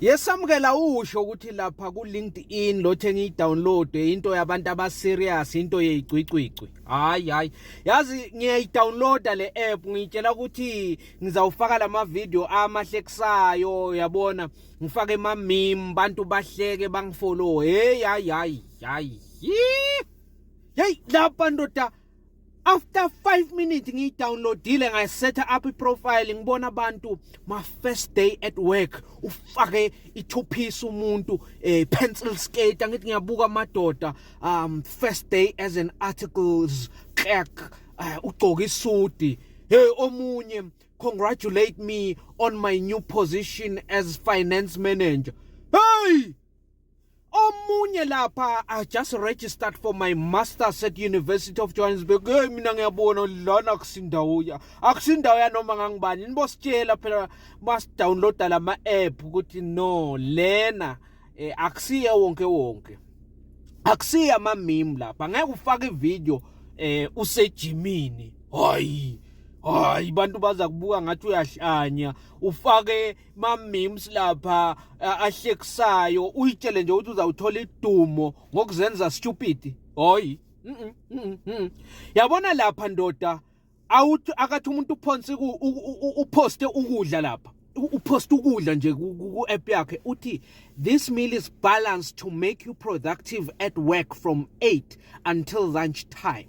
Yesamukela usho ukuthi lapha ku LinkedIn lo thenga i-download into yabantu abaserious, into yeyicwicwicwi. Hayi yazi ngiyayi-downloada le app ngitshela ukuthi ngizawufaka lama video amahlekisayo yabona, ngifake ama meme bantu bahleke bangifollow. Hey lapha ndoda, after 5 minutes ngiyi-downloadile ngayisetha up i-profile ngibona abantu my first day at work ufake i-two piece umuntu pencil skate, angithi ngiyabuka amadoda first day as an articles clerk ugqoka isudi. Hey omunye congratulate me on my new position as finance manager. Hey omunye lapha I just registered for my masters at University of Johannesburg. Hey mina ngiyabona lana akusindawo ya noma ngangibani. Nibositshela phela must download lama app ukuthi no lena akusiya wonke akusiya ama meme lapha, ngeke ufake ivideo usejimini. Hayi bantu baza kubuka ngathi uyahlanya, ufake ma memes lapha ahlekisayo, uyitshele nje ukuthi uzawuthola idumo ngokuzenza stupid. Hayi yabona lapha ndoda, awuthi akathi umuntu uphonse uposte ukudla lapha, upost ukudla nje ku app yakhe uthi this meal is balanced to make you productive at work from 8 until lunch time.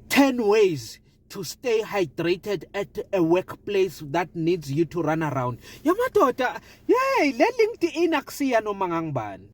10 ways to stay hydrated at a workplace that needs you to run around. Yamadoda, le LinkedIn akusiya noma ngangibani.